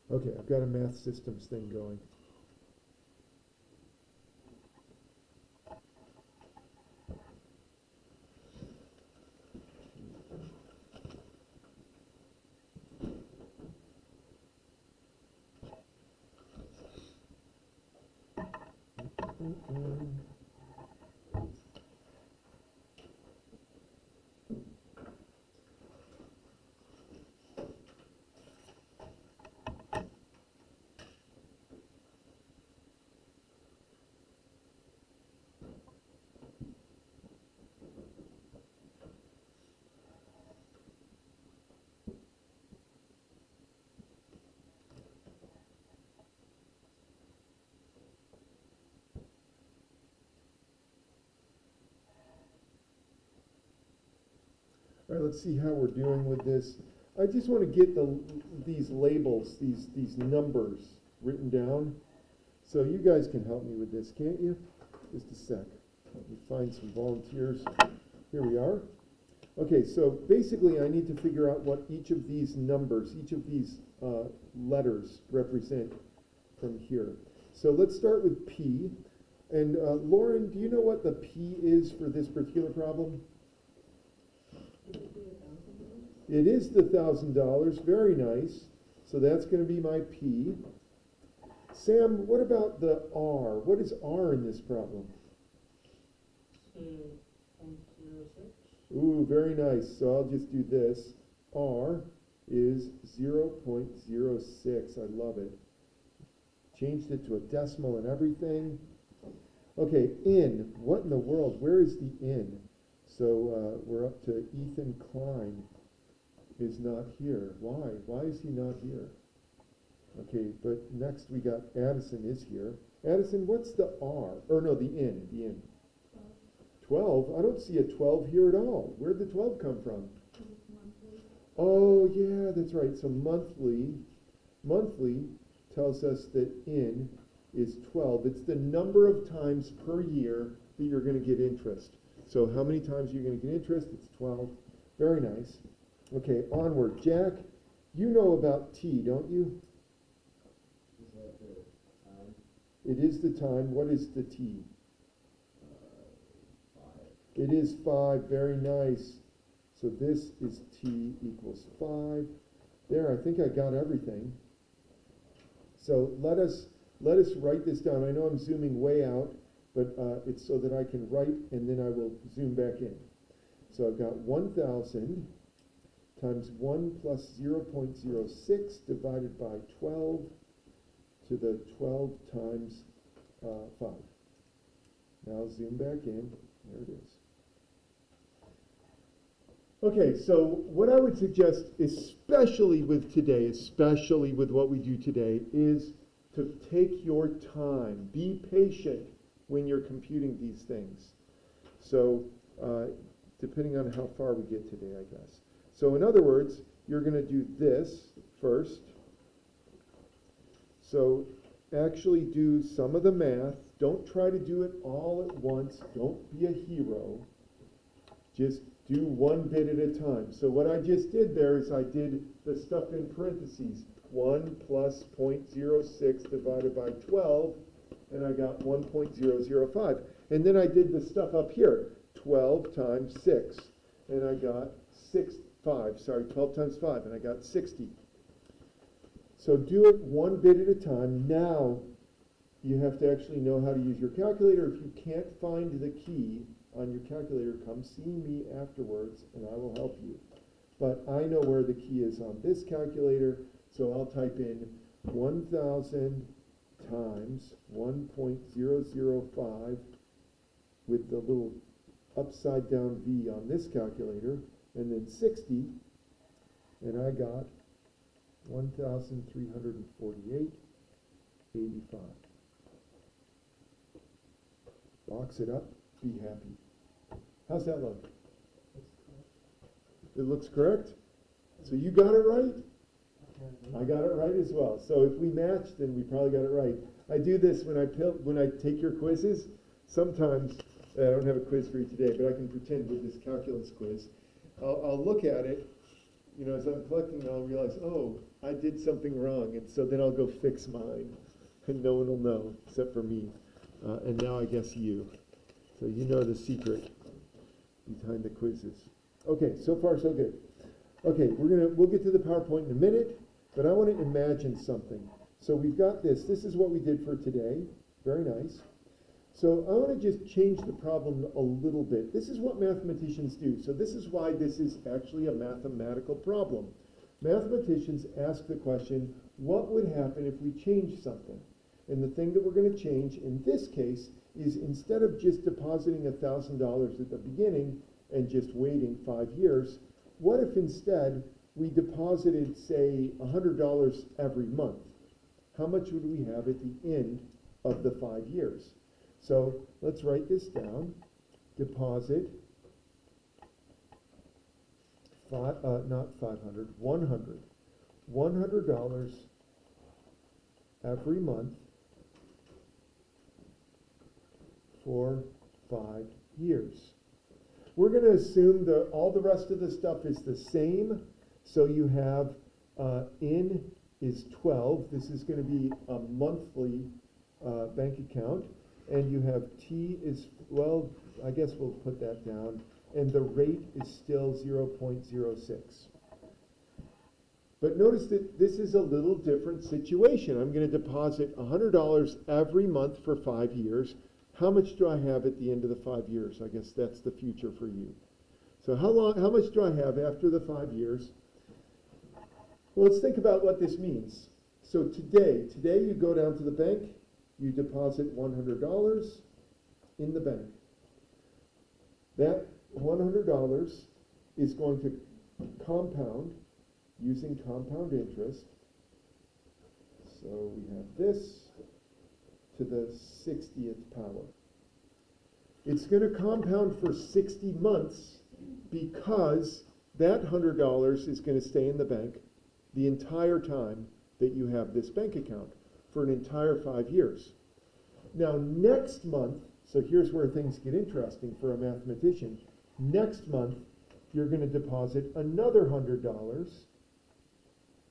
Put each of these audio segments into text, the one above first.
Okay, I've got a math systems thing going. All right, let's see how we're doing with this. I just want to get these labels, these numbers written down. So you guys can help me with this, can't you? Just a sec. Let me find some volunteers. Here we are. Okay, so basically I need to figure out what each of these numbers, each of these letters represent from here. So let's start with P. And Lauren, do you know what the P is for this particular problem? It is the $1,000. Very nice. So that's going to be my P. Sam, what about the R? What is R in this problem? 0.06. Ooh, very nice. So I'll just do this. R is 0.06. I love it. Changed it to a decimal and everything. Okay, in. What in the world? Where is the in? So we're up to Ethan Klein is not here. Why? Why is he not here? Okay, but next we got Addison is here. Addison, what's the R? Or no, the in. The in. 12? I don't see a 12 here at all. Where'd the 12 come from? Oh, yeah, that's right. So monthly tells us that in is 12. It's the number of times per year that you're going to get interest. So how many times are you going to get interest? It's 12. Very nice. Okay, onward. Jack, you know about T, don't you? Is that the time? It is the time. What is the T? 5. It is 5. Very nice. So this is T equals 5. There, I think I got everything. So let us write this down. I know I'm zooming way out, but it's so that I can write and then I will zoom back in. So I've got 1,000 times 1 plus 0.06 divided by 12 to the 12 times 5. Now zoom back in. There it is. Okay, so what I would suggest, especially with today, especially with what we do today, is to take your time. Be patient when you're computing these things. So depending on how far we get today, I guess. So in other words, you're going to do this first. So actually do some of the math. Don't try to do it all at once. Don't be a hero. Just do one bit at a time. So what I just did there is I did the stuff in parentheses. 1 plus 0.06 divided by 12, and I got 1.005. And then I did the stuff up here. 12 times 6, and I got 12 times 5, and I got 60. So do it one bit at a time. Now you have to actually know how to use your calculator. If you can't find the key on your calculator, come see me afterwards, and I will help you. But I know where the key is on this calculator, so I'll type in 1,000 times 1.005 with the little upside down V on this calculator, and then 60, and I got 1,348.85. Box it up, be happy. How's that look? It looks correct? So you got it right? I got it right as well. So if we match, then we probably got it right. I do this when I take your quizzes. Sometimes, I don't have a quiz for you today, but I can pretend with this calculus quiz. I'll look at it, as I'm collecting, I'll realize, oh, I did something wrong, and so then I'll go fix mine, and no one will know, except for me. And now I guess you. So you know the secret behind the quizzes. Okay, so far so good. Okay, we'll get to the PowerPoint in a minute, but I want to imagine something. So we've got this. This is what we did for today. Very nice. So I want to just change the problem a little bit. This is what mathematicians do. So this is why this is actually a mathematical problem. Mathematicians ask the question, what would happen if we changed something? And the thing that we're going to change in this case is, instead of just depositing $1,000 at the beginning and just waiting 5 years, what if instead we deposited, say, $100 every month? How much would we have at the end of the 5 years? So let's write this down. Deposit, not 500, 100. $100 every month for 5 years. We're going to assume that all the rest of the stuff is the same. So you have N is 12. This is going to be a monthly bank account. And you have T is, well, I guess we'll put that down. And the rate is still 0.06. But notice that this is a little different situation. I'm going to deposit $100 every month for 5 years. How much do I have at the end of the 5 years? I guess that's the future for you. So how much do I have after the 5 years? Well, let's think about what this means. So today you go down to the bank, you deposit $100 in the bank. That $100 is going to compound using compound interest. So we have this to the 60th power. It's going to compound for 60 months because that $100 is going to stay in the bank the entire time that you have this bank account, for an entire 5 years. Now next month, so here's where things get interesting for a mathematician. Next month, you're going to deposit another $100,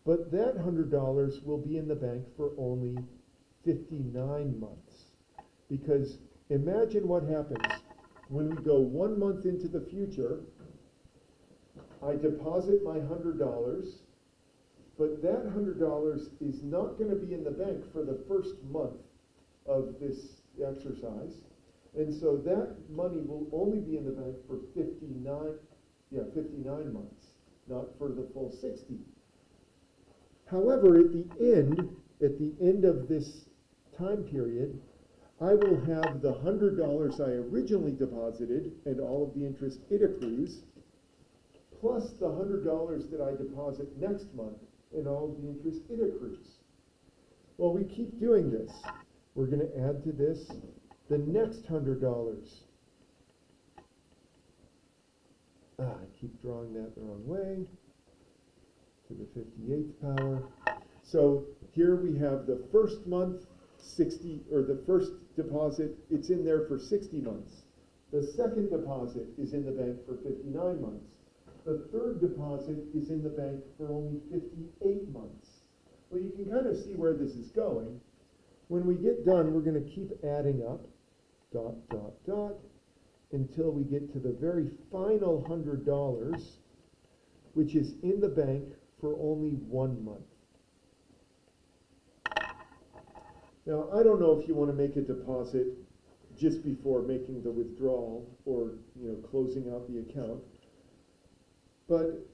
but that $100 will be in the bank for only 59 months. Because imagine what happens when we go 1 month into the future. I deposit my $100, but that $100 is not going to be in the bank for the first month of this exercise. And so that money will only be in the bank for 59 months, not for the full 60. However, at the end of this time period, I will have the $100 I originally deposited and all of the interest it accrues, plus the $100 that I deposit next month and all of the interest it accrues. Well, we keep doing this. We're going to add to this the next $100. I keep drawing that the wrong way. To the 58th power. So here we have the first month, 60, or the first deposit, it's in there for 60 months. The second deposit is in the bank for 59 months. The third deposit is in the bank for only 58 months. Well, you can kind of see where this is going. When we get done, we're going to keep adding up, dot, dot, dot, until we get to the very final $100, which is in the bank for only 1 month. Now, I don't know if you want to make a deposit just before making the withdrawal or closing out the account, but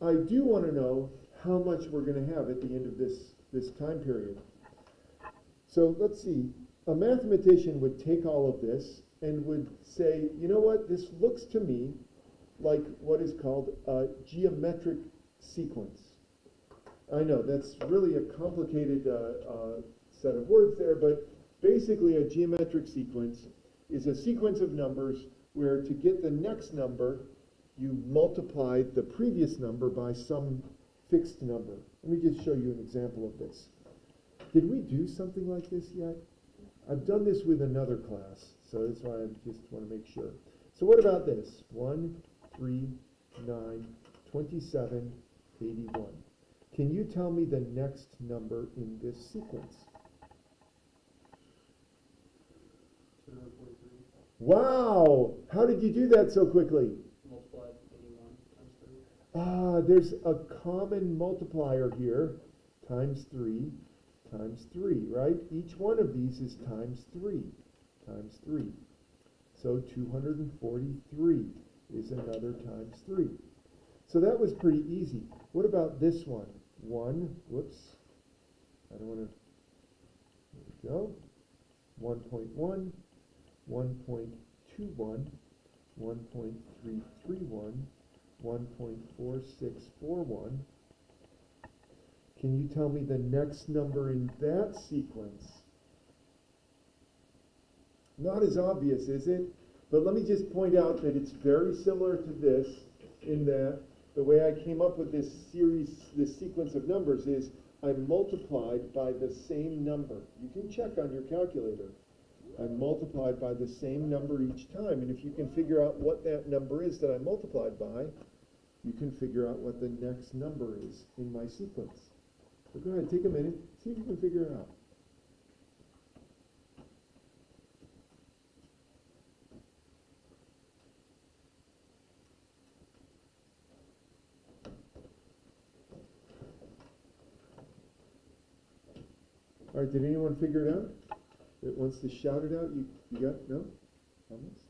I do want to know how much we're going to have at the end of this time period. So let's see. A mathematician would take all of this and would say, you know what, this looks to me like what is called a geometric sequence. I know that's really a complicated set of words there, but basically a geometric sequence is a sequence of numbers where, to get the next number, you multiply the previous number by some fixed number. Let me just show you an example of this. Did we do something like this yet? I've done this with another class, so that's why I just want to make sure. So what about this? 1, 3, 9, 27, 81. Can you tell me the next number in this sequence? 243. Wow! How did you do that so quickly? Multiply 81 times 3. Ah, there's a common multiplier here, times 3, right? Each one of these is times 3. So 243 is another times 3. So that was pretty easy. What about this one? 1, whoops, I don't want to, there we go. 1.1, 1.21, 1.331, 1.4641. Can you tell me the next number in that sequence? Not as obvious, is it? But let me just point out that it's very similar to this in that the way I came up with this sequence of numbers is I multiplied by the same number. You can check on your calculator. I multiplied by the same number each time, and if you can figure out what that number is that I multiplied by, you can figure out what the next number is in my sequence. So go ahead, take a minute, see if you can figure it out. All right, did anyone figure it out? That wants to shout it out? You got it? No? Almost?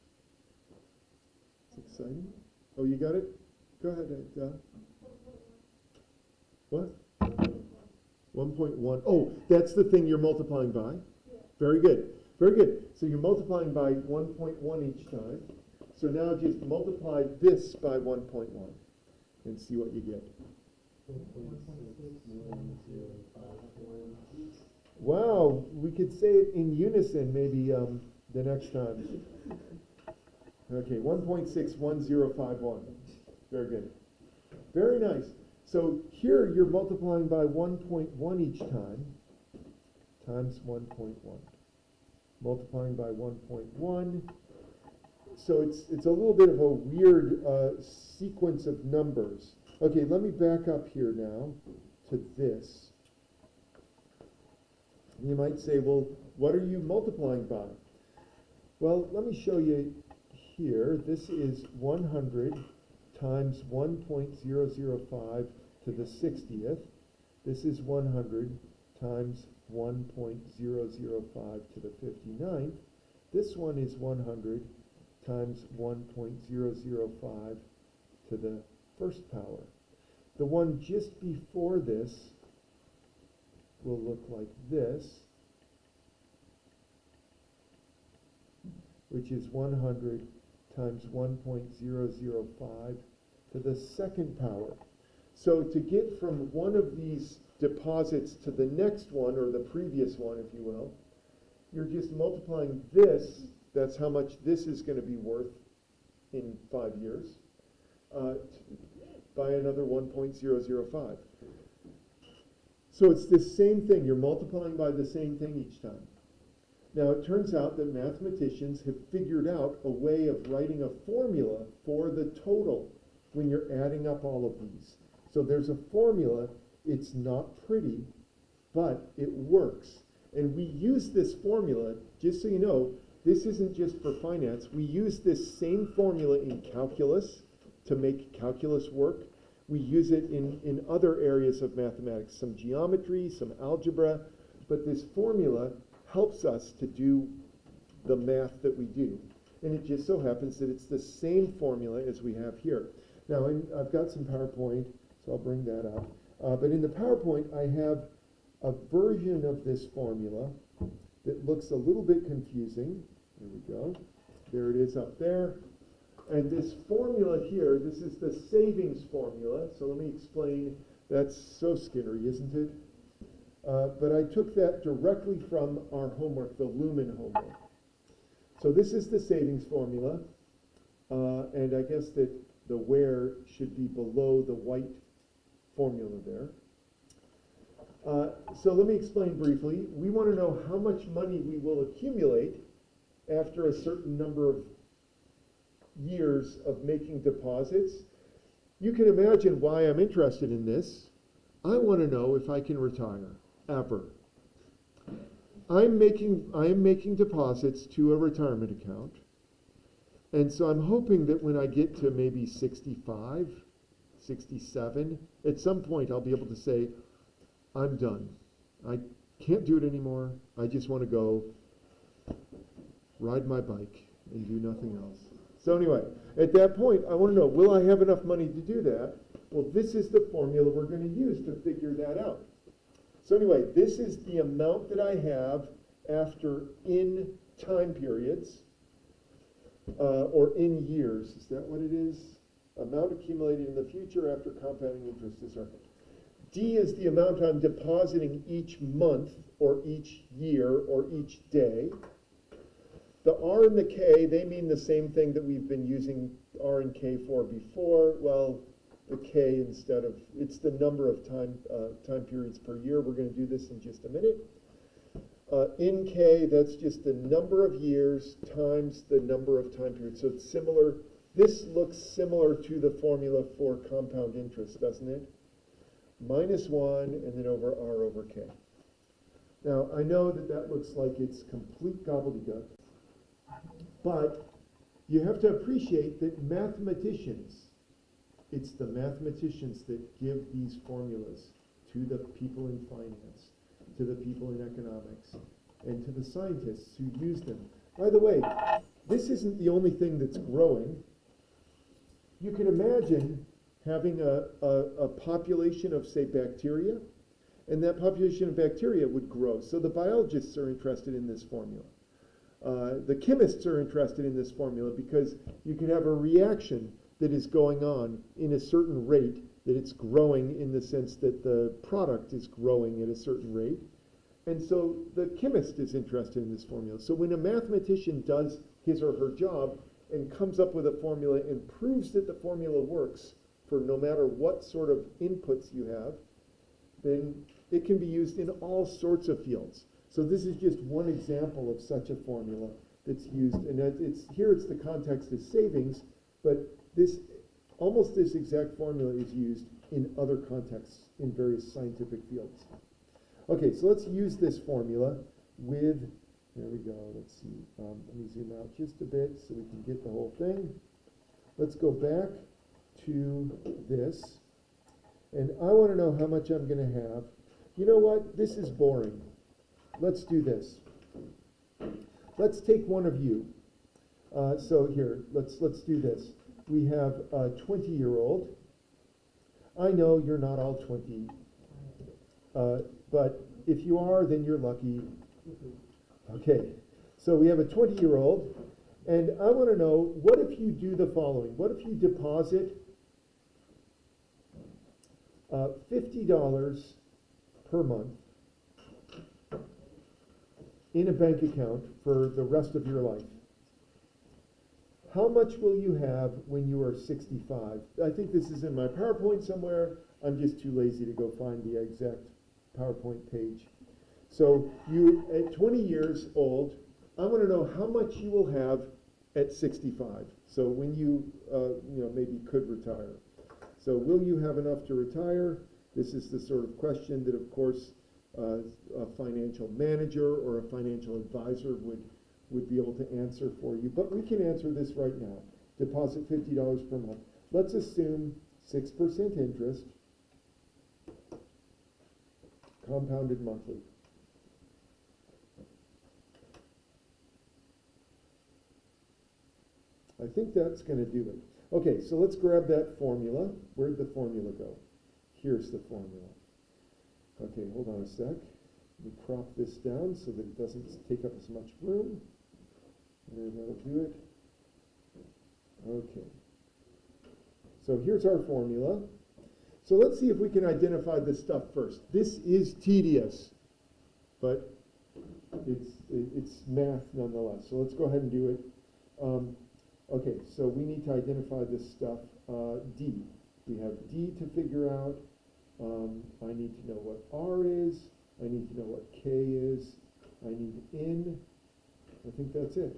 It's exciting. Oh, you got it? Go ahead, what? 1.1. Oh, that's the thing you're multiplying by? Yeah. Very good. Very good. So you're multiplying by 1.1 each time. So now just multiply this by 1.1 and see what you get. Wow, we could say it in unison maybe the next time. Okay, 1.61051. Very good. Very nice. So here you're multiplying by 1.1 each time, times 1.1. Multiplying by 1.1. So it's a little bit of a weird sequence of numbers. Okay, let me back up here now to this. You might say, well, what are you multiplying by? Well, let me show you here. This is 100 times 1.005 to the 60th. This is 100 times 1.005 to the 59th. This one is 100 times 1.005 to the first power. The one just before this will look like this, which is 100 times 1.005 to the second power. So to get from one of these deposits to the next one, or the previous one, if you will, you're just multiplying this, that's how much this is going to be worth in 5 years, by another 1.005. So it's the same thing. You're multiplying by the same thing each time. Now, it turns out that mathematicians have figured out a way of writing a formula for the total when you're adding up all of these. So there's a formula. It's not pretty, but it works. And we use this formula, just so you know, this isn't just for finance. We use this same formula in calculus to make calculus work. We use it in other areas of mathematics, some geometry, some algebra, but this formula helps us to do the math that we do. And it just so happens that it's the same formula as we have here. Now, I've got some PowerPoint, so I'll bring that up. But in the PowerPoint, I have a version of this formula that looks a little bit confusing. There we go. There it is up there. And this formula here, this is the savings formula. So let me explain. That's so Skinnery, isn't it? But I took that directly from our homework, the Lumen homework. So this is the savings formula. And I guess that the where should be below the white formula there. So let me explain briefly. We want to know how much money we will accumulate after a certain number of years of making deposits. you can imagine why I'm interested in this. I want to know if I can retire ever. I am making deposits to a retirement account. And so I'm hoping that when I get to maybe 65, 67, at some point I'll be able to say, I'm done. I can't do it anymore. I just want to go ride my bike and do nothing else. So anyway, at that point, I want to know, will I have enough money to do that? Well, this is the formula we're going to use to figure that out. So anyway, this is the amount that I have after in time periods, or in years. Is that what it is? Amount accumulated in the future after compounding interest is earned. D is the amount I'm depositing each month, or each year, or each day. The R and the K, they mean the same thing that we've been using R and K for before. Well, the K instead of, it's the number of time periods per year. We're going to do this in just a minute. In K, that's just the number of years times the number of time periods. So it's similar. This looks similar to the formula for compound interest, doesn't it? -1 and then over R over K. Now, I know that that looks like it's complete gobbledygook, but you have to appreciate that mathematicians, it's the mathematicians that give these formulas to the people in finance, to the people in economics, and to the scientists who use them. By the way, this isn't the only thing that's growing. You can imagine having a population of, say, bacteria, and that population of bacteria would grow. So the biologists are interested in this formula. The chemists are interested in this formula because you could have a reaction that is going on in a certain rate, that it's growing in the sense that the product is growing at a certain rate. And so the chemist is interested in this formula. So when a mathematician does his or her job and comes up with a formula and proves that the formula works for no matter what sort of inputs you have, then it can be used in all sorts of fields. So this is just one example of such a formula that's used, and it's here it's the context is savings, but almost this exact formula is used in other contexts in various scientific fields. Okay, so let's use this formula with, there we go, let's see, let me zoom out just a bit so we can get the whole thing. Let's go back to this, and I want to know how much I'm going to have. You know what? This is boring. Let's do this. Let's take one of you. So here, let's do this. We have a 20-year-old. I know you're not all 20, but if you are, then you're lucky. Okay, so we have a 20-year-old, and I want to know, what if you do the following? What if you deposit $50 per month in a bank account for the rest of your life? How much will you have when you are 65? I think this is in my PowerPoint somewhere. I'm just too lazy to go find the exact PowerPoint page. So you, at 20 years old, I want to know how much you will have at 65. So when you, maybe could retire. So will you have enough to retire? This is the sort of question that, of course, a financial manager or a financial advisor would be able to answer for you. But we can answer this right now. Deposit $50 per month. Let's assume 6% interest, compounded monthly. I think that's going to do it. Okay, so let's grab that formula. Where'd the formula go? Here's the formula. Okay, hold on a sec. Let me crop this down so that it doesn't take up as much room. There, that'll do it. Okay. So here's our formula. So let's see if we can identify this stuff first. This is tedious, but it's math nonetheless. So let's go ahead and do it. Okay, so we need to identify this stuff. D. We have D to figure out. I need to know what R is. I need to know what K is. I need N. I think that's it.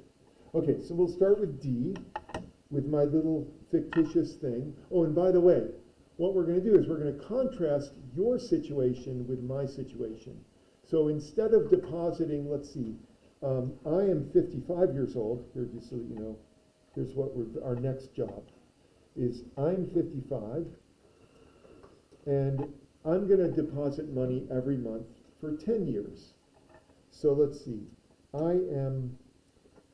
Okay, so we'll start with D. with my little fictitious thing. Oh, and by the way, what we're going to do is we're going to contrast your situation with my situation. So instead of depositing, let's see, I am 55 years old. Here, just so that you know, here's what our next job is. I'm 55, and I'm going to deposit money every month for 10 years. So let's see. I am,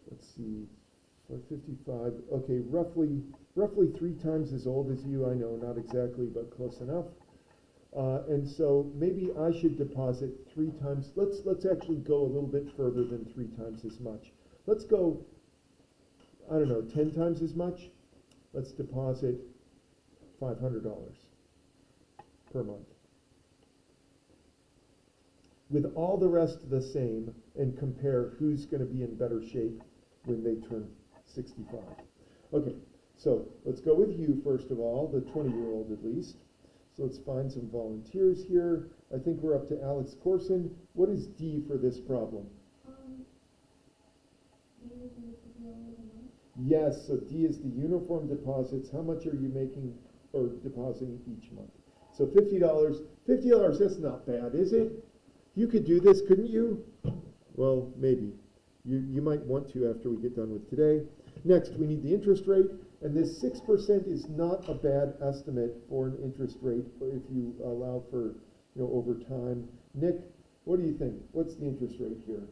let's see, 55. Okay, roughly 3 times as old as you. I know, not exactly, but close enough. And so maybe I should deposit 3 times. Let's actually go a little bit further than 3 times as much. Let's go, I don't know, 10 times as much. Let's deposit $500 per month. With all the rest the same, and compare who's going to be in better shape when they turn 65. Okay, so let's go with you first of all, the 20-year-old at least. So let's find some volunteers here. I think we're up to Alex Corson. What is D for this problem? Yes, so D is the uniform deposits. How much are you making or depositing each month? So $50. $50, that's not bad, is it? You could do this, couldn't you? Well, maybe. You might want to after we get done with today. Next, we need the interest rate. And this 6% is not a bad estimate for an interest rate if you allow for, over time. Nick, what do you think? What's the interest rate here?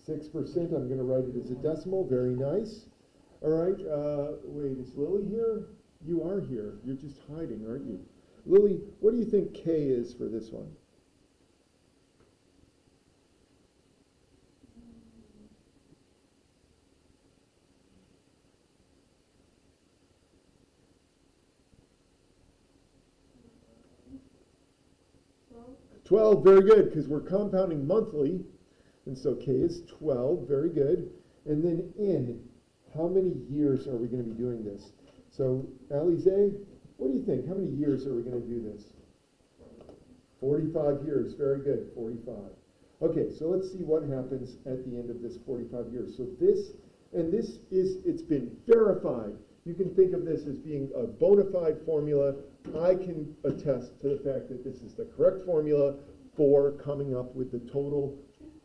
6%. I'm going to write it as a decimal. Very nice. All right. Wait, is Lily here? You are here. You're just hiding, aren't you? Lily, what do you think K is for this one? $12, very good, because we're compounding monthly, and so K is 12, very good. And then N, how many years are we going to be doing this? So, Alize, what do you think? How many years are we going to do this? 45 years, very good, 45. Okay, so let's see what happens at the end of this 45 years. So it's been verified. You can think of this as being a bona fide formula. I can attest to the fact that this is the correct formula for coming up with the total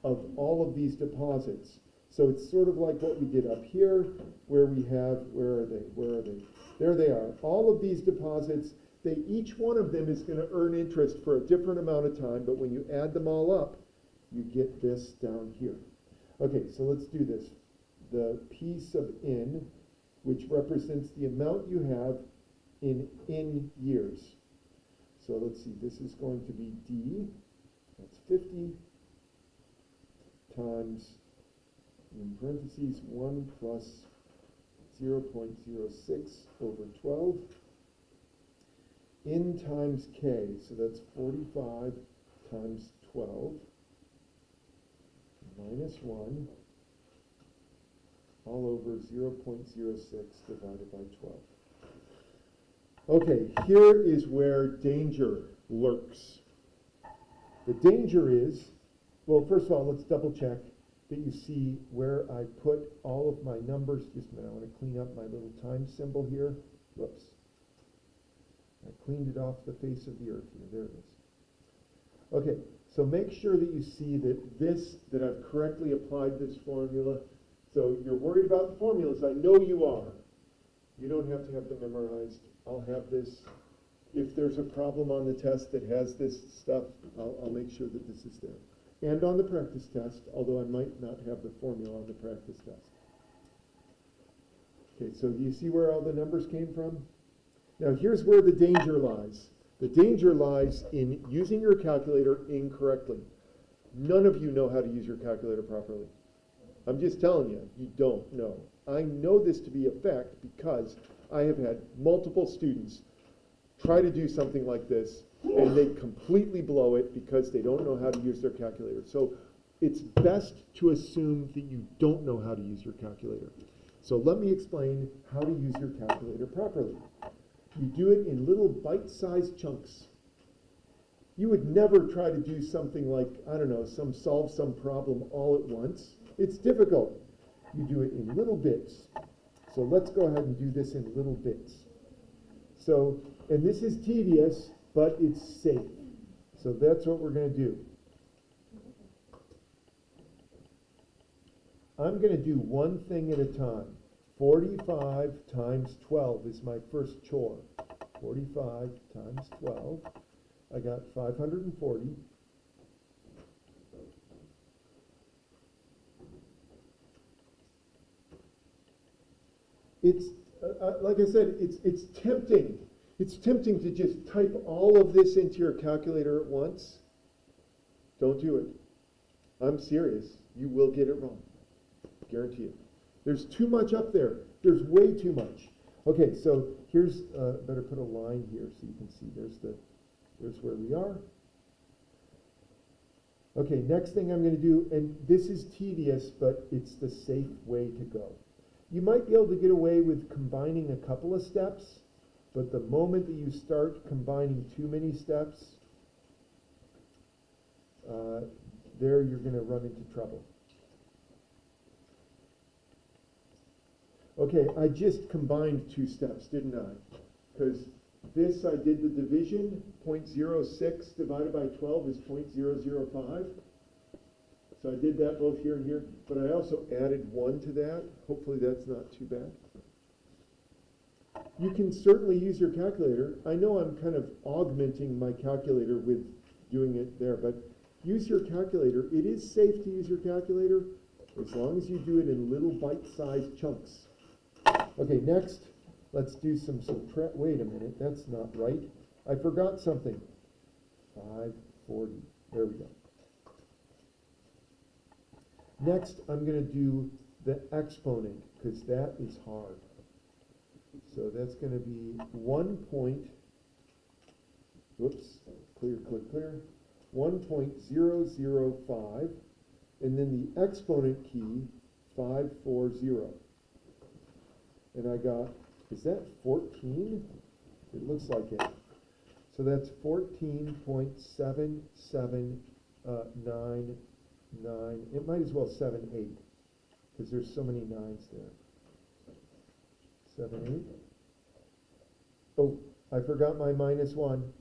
of all of these deposits. So it's sort of like what we did up here, where we have, where are they? There they are. All of these deposits, each one of them is going to earn interest for a different amount of time, but when you add them all up, you get this down here. Okay, so let's do this. The piece of N, which represents the amount you have in years. So let's see, this is going to be D, that's 50, times, in parentheses, 1 plus 0.06 over 12, N times K, so that's 45 times 12, minus 1, all over 0.06 divided by 12. Okay, here is where danger lurks. The danger is, well, first of all, let's double check that you see where I put all of my numbers. Just a minute, I want to clean up my little time symbol here. Whoops. I cleaned it off the face of the earth here. There it is. Okay, so make sure that you see that I've correctly applied this formula. So you're worried about the formulas. I know you are. You don't have to have them memorized. I'll have this. If there's a problem on the test that has this stuff, I'll make sure that this is there. And on the practice test, although I might not have the formula on the practice test. Okay, so do you see where all the numbers came from? Now here's where the danger lies. The danger lies in using your calculator incorrectly. None of you know how to use your calculator properly. I'm just telling you, you don't know. I know this to be a fact because I have had multiple students try to do something like this and they completely blow it because they don't know how to use their calculator. So it's best to assume that you don't know how to use your calculator. So let me explain how to use your calculator properly. You do it in little bite-sized chunks. You would never try to do something like, I don't know, solve some problem all at once. It's difficult. You do it in little bits. So let's go ahead and do this in little bits. So, and this is tedious, but it's safe. So that's what we're going to do. I'm going to do one thing at a time. 45 times 12 is my first chore. 45 times 12. I got 540. It's, like I said, it's tempting. It's tempting to just type all of this into your calculator at once. Don't do it. I'm serious. You will get it wrong. Guarantee it. There's too much up there. There's way too much. Okay, so here's, better put a line here so you can see. There's where we are. Okay, next thing I'm going to do, and this is tedious, but it's the safe way to go. You might be able to get away with combining a couple of steps, but the moment that you start combining too many steps, there you're going to run into trouble. Okay, I just combined two steps, didn't I? Because this, I did the division, 0.06 divided by 12 is 0.005. So I did that both here and here, but I also added 1 to that. Hopefully that's not too bad. You can certainly use your calculator. I know I'm kind of augmenting my calculator with doing it there, but use your calculator. It is safe to use your calculator as long as you do it in little bite-sized chunks. Okay, next, let's do some subtract. Wait a minute, that's not right. I forgot something. 540. There we go. Next, I'm going to do the exponent, because that is hard. So that's going to be 1 point, whoops, clear, 1.005, and then the exponent key, 540. And I got, is that 14? It looks like it. So that's 14.7799. It might as well 78, because there's so many 9s there. 78. Oh, I forgot my -1.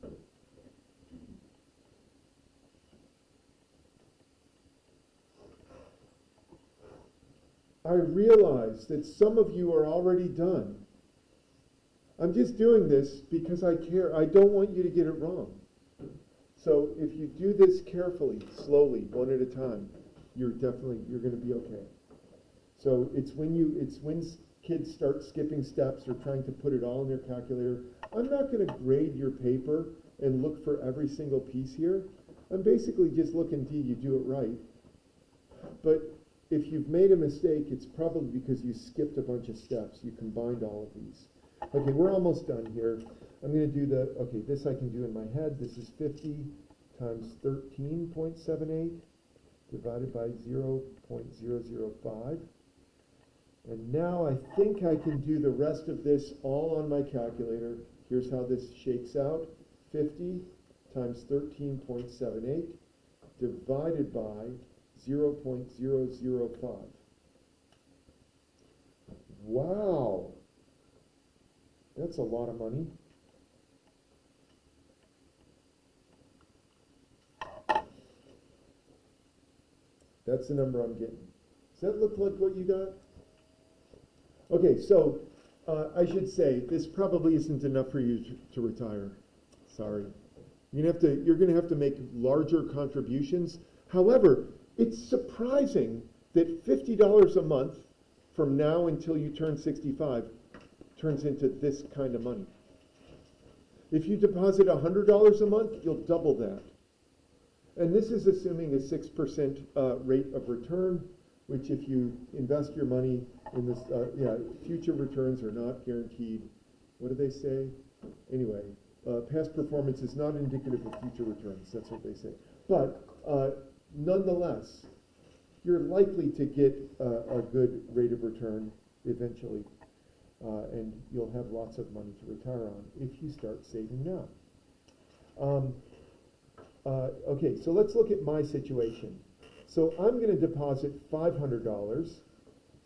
I realize that some of you are already done. I'm just doing this because I care. I don't want you to get it wrong. So if you do this carefully, slowly, one at a time, you're going to be okay. So it's when kids start skipping steps or trying to put it all in their calculator. I'm not going to grade your paper and look for every single piece here. I'm basically just looking till you do it right. But if you've made a mistake, it's probably because you skipped a bunch of steps. You combined all of these. Okay, we're almost done here. I'm going to do this I can do in my head. This is 50 times 13.78 divided by 0.005. And now I think I can do the rest of this all on my calculator. Here's how this shakes out. 50 times 13.78 divided by 0.005. Wow. That's a lot of money. That's the number I'm getting. Does that look like what you got? Okay, so I should say this probably isn't enough for you to retire. Sorry. You're going to have to make larger contributions. However, it's surprising that $50 a month from now until you turn 65 turns into this kind of money. If you deposit $100 a month, you'll double that. And this is assuming a 6% rate of return, which if you invest your money in this, future returns are not guaranteed. What do they say? Anyway, past performance is not indicative of future returns. That's what they say. But nonetheless, you're likely to get a good rate of return eventually. And you'll have lots of money to retire on if you start saving now. Okay, so let's look at my situation. So I'm gonna deposit $500.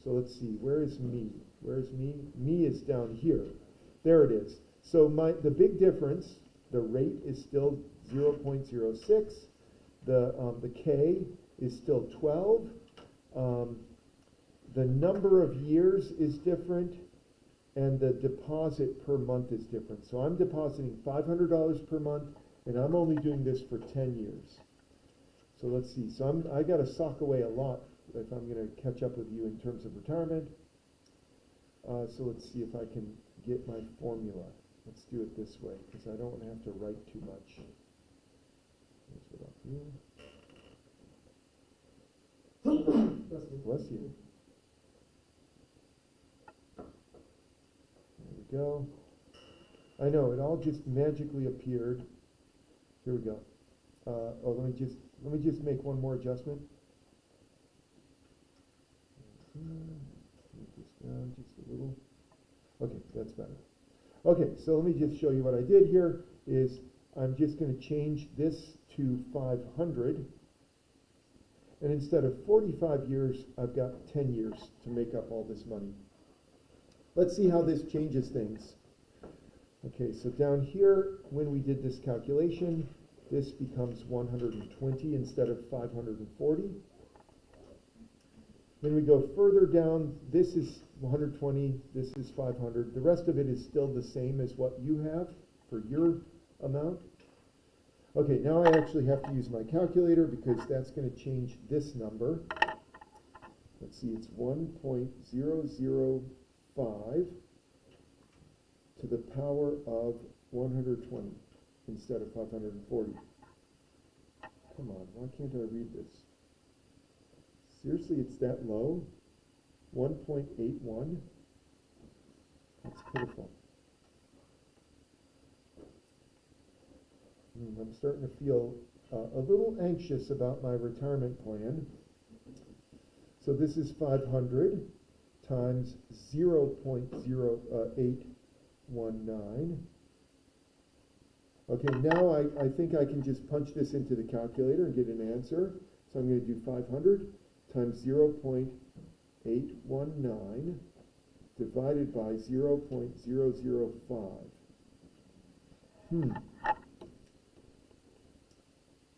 So let's see, where is me? Where's me? Me is down here. There it is. So the big difference, the rate is still 0.06. The K is still 12. The number of years is different, and the deposit per month is different. So I'm depositing $500 per month, and I'm only doing this for 10 years. So let's see. So I got to sock away a lot if I'm going to catch up with you in terms of retirement. So let's see if I can get my formula. Let's do it this way, because I don't want to have to write too much. Here's what I'll do. Bless you. There we go. I know, it all just magically appeared. Here we go. Let me just make one more adjustment. Move this down just a little. Okay, that's better. Okay, so let me just show you what I did here is I'm just going to change this to 500. And instead of 45 years, I've got 10 years to make up all this money. Let's see how this changes things. Okay, so down here, when we did this calculation, this becomes 120 instead of 540. Then we go further down, this is 120, this is 500. The rest of it is still the same as what you have for your amount. Okay, now I actually have to use my calculator because that's going to change this number. Let's see, it's 1.005 to the power of 120 instead of 540. Come on, why can't I read this? Seriously, it's that low? 1.81? That's pitiful. I'm starting to feel a little anxious about my retirement plan. So this is 500 times 0.0819. Okay, now I think I can just punch this into the calculator and get an answer. So I'm going to do 500 times 0.819 divided by 0.005.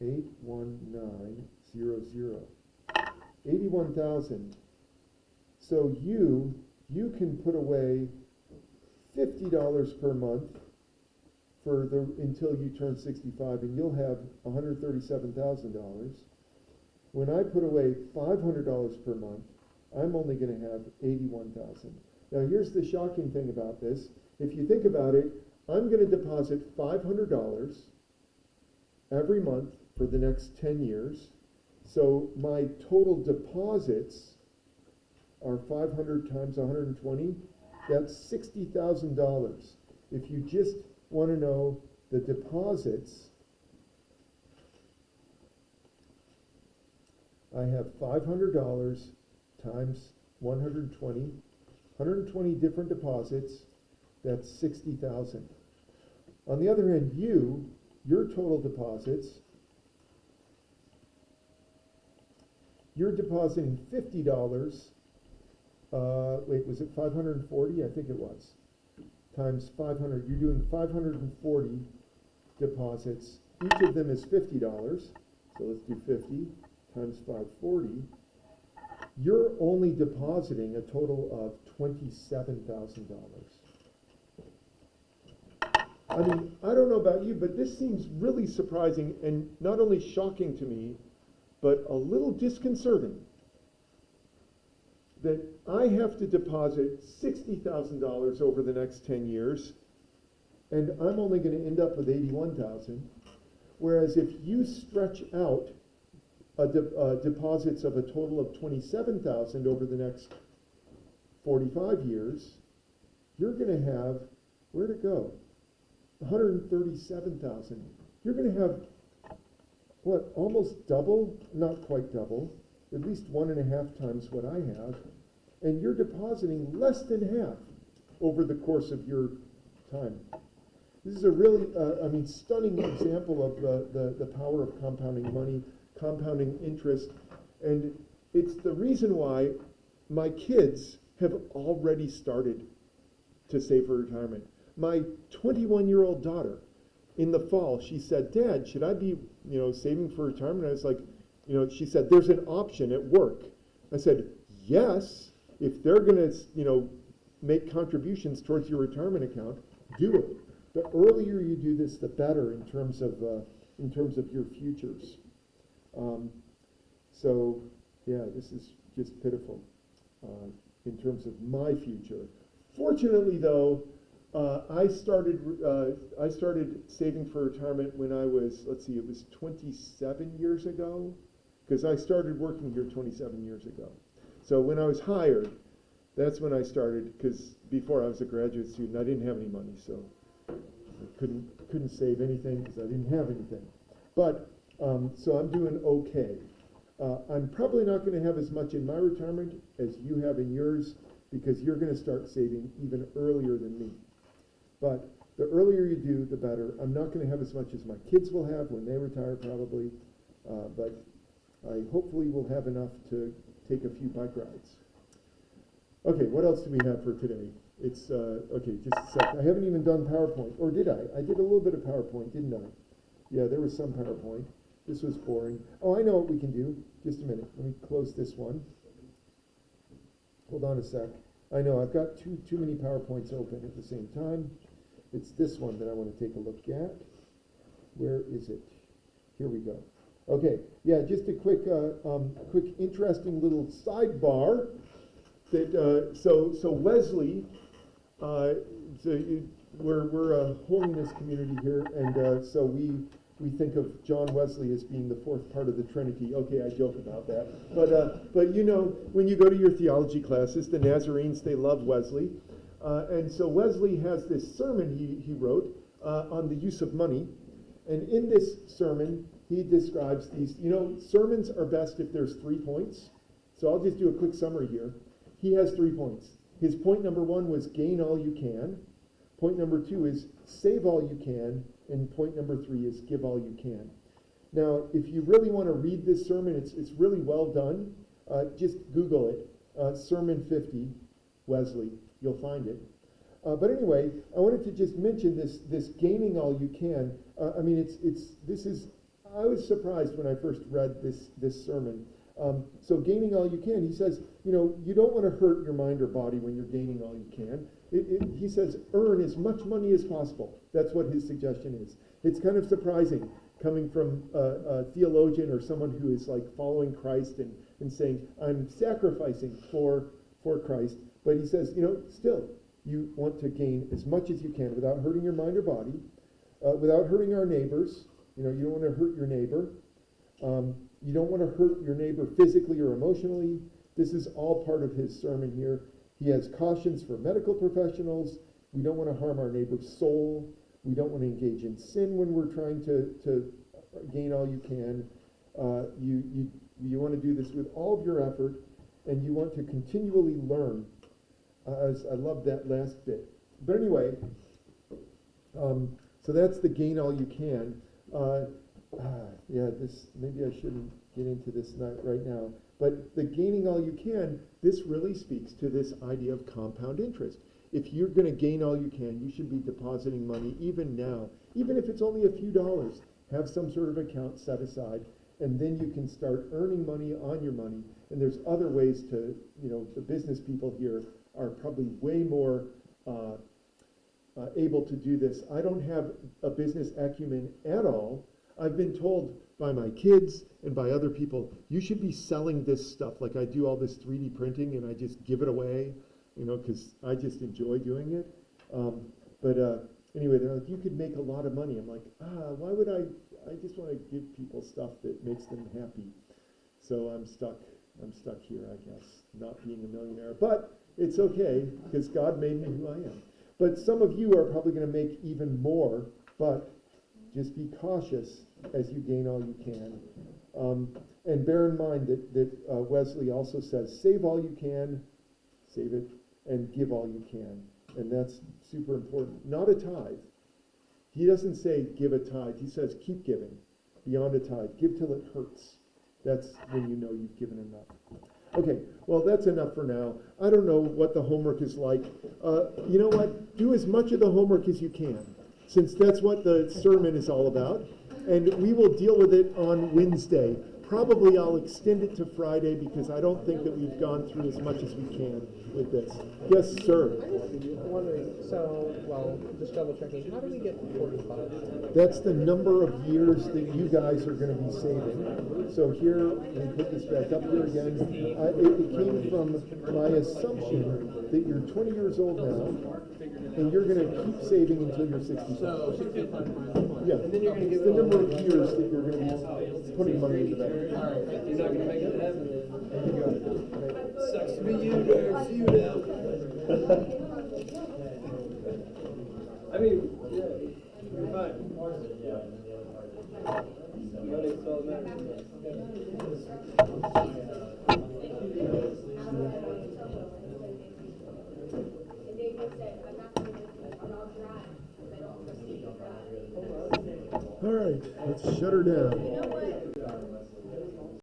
81900. 81,000. So you can put away $50 per month until you turn 65, and you'll have $137,000. When I put away $500 per month, I'm only going to have $81,000. Now here's the shocking thing about this. If you think about it, I'm going to deposit $500 every month for the next 10 years. So my total deposits are 500 times 120. That's $60,000. If you just want to know the deposits, I have $500 times 120 different deposits. That's 60,000. On the other hand, your total deposits, you're depositing $50. Wait, was it 540? I think it was. Times 500. You're doing 540 deposits. Each of them is $50. So let's do 50 times 540. You're only depositing a total of $27,000. I mean, I don't know about you, but this seems really surprising and not only shocking to me, but a little disconcerting that I have to deposit $60,000 over the next 10 years, and I'm only going to end up with $81,000. Whereas if you stretch out deposits of a total of $27,000 over the next 45 years, you're going to have, where'd it go? $137,000. You're going to have, what, almost double, not quite double, at least 1.5 times what I have, and you're depositing less than half over the course of your time. This is a really, stunning example of the power of compounding money, compounding interest. And it's the reason why my kids have already started to save for retirement. My 21-year-old daughter, in the fall, she said, "Dad, should I be, saving for retirement?" I was like, she said, "There's an option at work." I said, "Yes, if they're going to, make contributions towards your retirement account, do it. The earlier you do this, the better in terms of your futures." So, yeah, this is just pitiful in terms of my future. Fortunately, though, I started saving for retirement when I was, it was 27 years ago, because I started working here 27 years ago. So when I was hired, that's when I started, because before I was a graduate student, I didn't have any money, so I couldn't save anything because I didn't have anything. But, so I'm doing okay. I'm probably not going to have as much in my retirement as you have in yours, because you're going to start saving even earlier than me. But the earlier you do, the better. I'm not going to have as much as my kids will have when they retire, probably, but I hopefully will have enough to take a few bike rides. Okay, what else do we have for today? It's, okay, just a sec. I haven't even done PowerPoint, or did I? I did a little bit of PowerPoint, didn't I? Yeah, there was some PowerPoint. This was boring. Oh, I know what we can do. Just a minute. Let me close this one. Hold on a sec. I know, I've got too many PowerPoints open at the same time. It's this one that I want to take a look at. Where is it? Here we go. Okay, yeah, just a quick interesting little sidebar. That so Wesley, we're a holiness community here, and so we think of John Wesley as being the fourth part of the Trinity. Okay, I joke about that, but when you go to your theology classes, the Nazarenes, they love Wesley, and so Wesley has this sermon he wrote on the use of money, and in this sermon he describes these. Sermons are best if there's 3 points. So I'll just do a quick summary here. He has 3 points. His point number 1 was gain all you can. Point number 2 is save all you can. And point number 3 is give all you can. Now, if you really want to read this sermon, it's really well done. Just Google it, Sermon 50, Wesley. You'll find it. But anyway, I wanted to just mention this gaining all you can. I was surprised when I first read this sermon. So gaining all you can, he says, you don't want to hurt your mind or body when you're gaining all you can. He says, earn as much money as possible. That's what his suggestion is. It's kind of surprising coming from a theologian or someone who is like following Christ and saying, I'm sacrificing for Christ. But he says, still, you want to gain as much as you can without hurting your mind or body, without hurting our neighbors. You don't want to hurt your neighbor. You don't want to hurt your neighbor physically or emotionally. This is all part of his sermon here. He has cautions for medical professionals. We don't want to harm our neighbor's soul. We don't want to engage in sin when we're trying to gain all you can. You want to do this with all of your effort, and you want to continually learn. I love that last bit. But anyway, so that's the gain all you can. Maybe I shouldn't get into this right now. But the gaining all you can, this really speaks to this idea of compound interest. If you're going to gain all you can, you should be depositing money even now, even if it's only a few dollars. Have some sort of account set aside, and then you can start earning money on your money. And there's other ways to, the business people here are probably way more able to do this. I don't have a business acumen at all. I've been told by my kids and by other people, you should be selling this stuff. Like I do all this 3D printing and I just give it away, because I just enjoy doing it. Anyway, they're like, you could make a lot of money. I'm like, why would I just want to give people stuff that makes them happy. So I'm stuck here, I guess, not being a millionaire. But it's okay, because God made me who I am. But some of you are probably going to make even more, but just be cautious as you gain all you can. And bear in mind that Wesley also says, save all you can, save it, and give all you can. And that's super important. Not a tithe. He doesn't say give a tithe. He says keep giving beyond a tithe. Give till it hurts. That's when you know you've given enough. Okay, well, that's enough for now. I don't know what the homework is like. You know what? Do as much of the homework as you can, since that's what the sermon is all about. And we will deal with it on Wednesday. Probably I'll extend it to Friday because I don't think that we've gone through as much as we can with this. Yes, sir. I'm wondering, so, well, just double checking, how do we get to 45? That's the number of years that you guys are going to be saving. So here, let me put this back up here again. It came from my assumption that you're 20 years old now, and you're going to keep saving until you're 65. So, 65. Yeah, And then you're gonna it's give the it all number of away. years that you're going to be putting money into that. Alright, you're not gonna make it to heaven then. Sucks to be you, nerds, you know. I mean, yeah, you're fine. Money's all that matters. And David said, I'm not gonna do it, I'll drive, because I don't foresee you drive. All right, let's shut her down.